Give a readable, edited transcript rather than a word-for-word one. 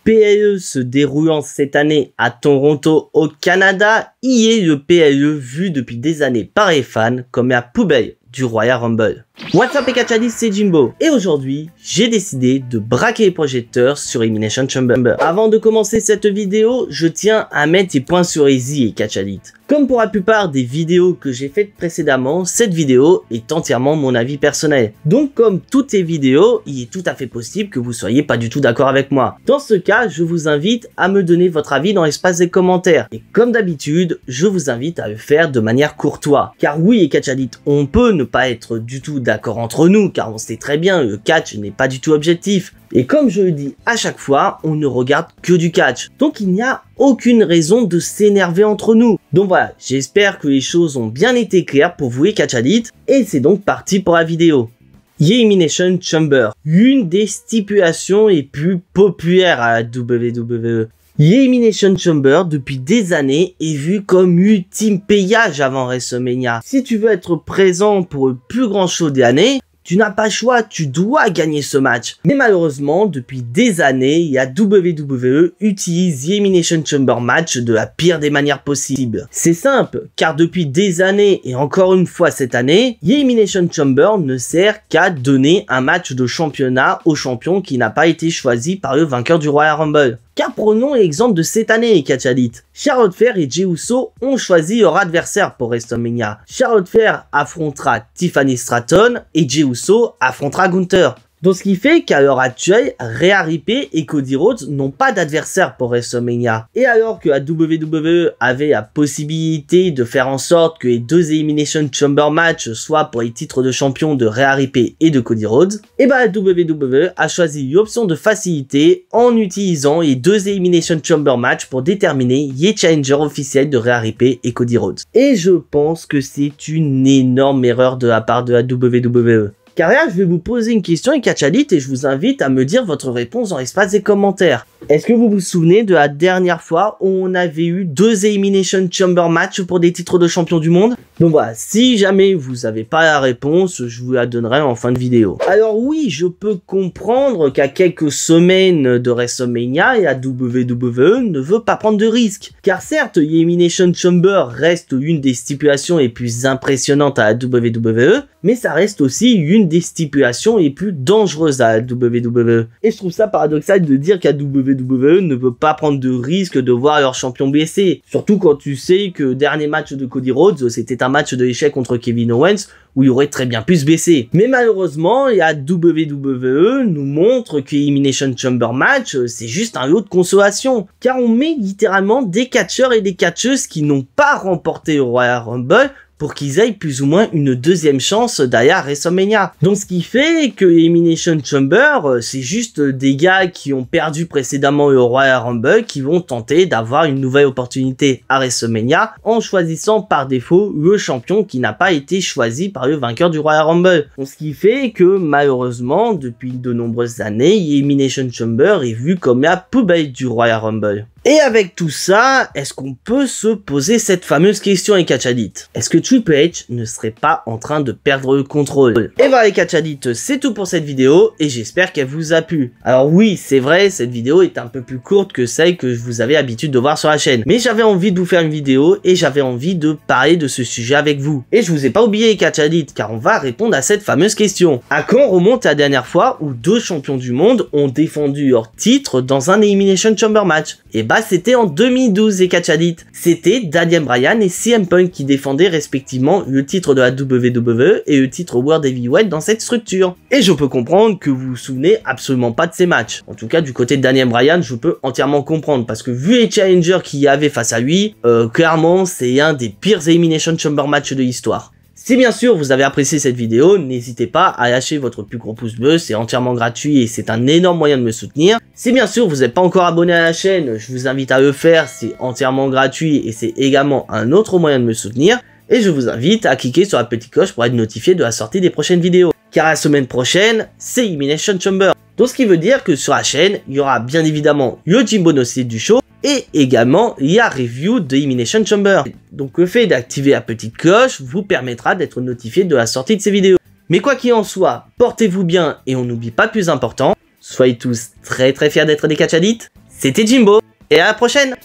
PLE se déroulant cette année à Toronto au Canada, y est le PLE vu depuis des années par les fans comme la poubelle du Royal Rumble. What's up les catchadistes, c'est Jimbo et aujourd'hui j'ai décidé de braquer les projecteurs sur Elimination Chamber. Avant de commencer cette vidéo, je tiens à mettre les points sur les i et catchadistes. Comme pour la plupart des vidéos que j'ai faites précédemment, cette vidéo est entièrement mon avis personnel. Donc comme toutes les vidéos, il est tout à fait possible que vous soyez pas du tout d'accord avec moi. Dans ce cas, je vous invite à me donner votre avis dans l'espace des commentaires. Et comme d'habitude, je vous invite à le faire de manière courtoise. Car oui les catchadistes, on peut ne pas être du tout d'accord entre nous, car on sait très bien, le catch n'est pas du tout objectif. Et comme je le dis à chaque fois, on ne regarde que du catch. Donc il n'y a aucune raison de s'énerver entre nous. Donc voilà, j'espère que les choses ont bien été claires pour vous les catchadistes. Et c'est donc parti pour la vidéo. Elimination Chamber, une des stipulations les plus populaires à la WWE. Elimination Chamber, depuis des années, est vu comme ultime payage avant WrestleMania. Si tu veux être présent pour le plus grand show de l'année, tu n'as pas le choix, tu dois gagner ce match. Mais malheureusement, depuis des années, la WWE utilise Elimination Chamber match de la pire des manières possibles. C'est simple, car depuis des années, et encore une fois cette année, Elimination Chamber ne sert qu'à donner un match de championnat au champion qui n'a pas été choisi par le vainqueur du Royal Rumble. Car prenons l'exemple de cette année les catchadistes. Charlotte Flair et Jey Uso ont choisi leur adversaire pour WrestleMania. Charlotte Flair affrontera Tiffany Stratton et Jey Uso affrontera Gunther. Donc ce qui fait qu'à l'heure actuelle, Rhea Ripley et Cody Rhodes n'ont pas d'adversaire pour WrestleMania. Et alors que la WWE avait la possibilité de faire en sorte que les deux Elimination Chamber matchs soient pour les titres de champion de Rhea Ripley et de Cody Rhodes, et bah la WWE a choisi l'option de facilité en utilisant les deux Elimination Chamber matchs pour déterminer les challengers officiels de Rhea Ripley et Cody Rhodes. Et je pense que c'est une énorme erreur de la part de la WWE. Car là, je vais vous poser une question et catchadistes et je vous invite à me dire votre réponse dans l'espace des commentaires. Est-ce que vous vous souvenez de la dernière fois où on avait eu deux Elimination Chamber match pour des titres de champion du monde? Donc voilà, si jamais vous n'avez pas la réponse, je vous la donnerai en fin de vidéo. Alors oui, je peux comprendre qu'à quelques semaines de WrestleMania, la WWE ne veut pas prendre de risques. Car certes, Elimination Chamber reste une des stipulations les plus impressionnantes à la WWE, mais ça reste aussi une des stipulations les plus dangereuses à la WWE. Et je trouve ça paradoxal de dire qu'à WWE ne veut pas prendre de risque de voir leur champion blessé. Surtout quand tu sais que le dernier match de Cody Rhodes, c'était un match de l'échec contre Kevin Owens où il aurait très bien pu se blesser. Mais malheureusement, la WWE nous montre que Elimination Chamber match, c'est juste un lot de consolation. Car on met littéralement des catcheurs et des catcheuses qui n'ont pas remporté le Royal Rumble pour qu'ils aient plus ou moins une deuxième chance derrière WrestleMania. Donc ce qui fait que Elimination Chamber, c'est juste des gars qui ont perdu précédemment le Royal Rumble qui vont tenter d'avoir une nouvelle opportunité à WrestleMania en choisissant par défaut le champion qui n'a pas été choisi par le vainqueur du Royal Rumble. Donc ce qui fait que malheureusement, depuis de nombreuses années, Elimination Chamber est vu comme la poubelle du Royal Rumble. Et avec tout ça, est-ce qu'on peut se poser cette fameuse question les catchadistes? Est-ce que Triple H ne serait pas en train de perdre le contrôle? Et voilà les catchadistes, c'est tout pour cette vidéo et j'espère qu'elle vous a plu. Alors oui, c'est vrai, cette vidéo est un peu plus courte que celle que vous avez l'habitude de voir sur la chaîne. Mais j'avais envie de vous faire une vidéo et j'avais envie de parler de ce sujet avec vous. Et je vous ai pas oublié les catchadistes, car on va répondre à cette fameuse question. À quand remonte la dernière fois où deux champions du monde ont défendu leur titre dans un Elimination Chamber match? Et bah c'était en 2012 les catchadistes. C'était Daniel Bryan et CM Punk qui défendaient respectivement le titre de la WWE et le titre World Heavyweight dans cette structure. Et je peux comprendre que vous vous souvenez absolument pas de ces matchs. En tout cas du côté de Daniel Bryan, je peux entièrement comprendre parce que vu les challengers qu'il y avait face à lui, clairement c'est un des pires Elimination Chamber matchs de l'histoire. Si bien sûr vous avez apprécié cette vidéo, n'hésitez pas à lâcher votre plus gros pouce bleu, c'est entièrement gratuit et c'est un énorme moyen de me soutenir. Si bien sûr vous n'êtes pas encore abonné à la chaîne, je vous invite à le faire, c'est entièrement gratuit et c'est également un autre moyen de me soutenir. Et je vous invite à cliquer sur la petite cloche pour être notifié de la sortie des prochaines vidéos. Car la semaine prochaine, c'est Elimination Chamber. Donc ce qui veut dire que sur la chaîne, il y aura bien évidemment le Jimbo No Sleep du show, et également la review de Elimination Chamber. Donc le fait d'activer la petite cloche vous permettra d'être notifié de la sortie de ces vidéos. Mais quoi qu'il en soit, portez-vous bien et on n'oublie pas le plus important, Soyez tous très fiers d'être des catch addicts. C'était Jimbo, et à la prochaine!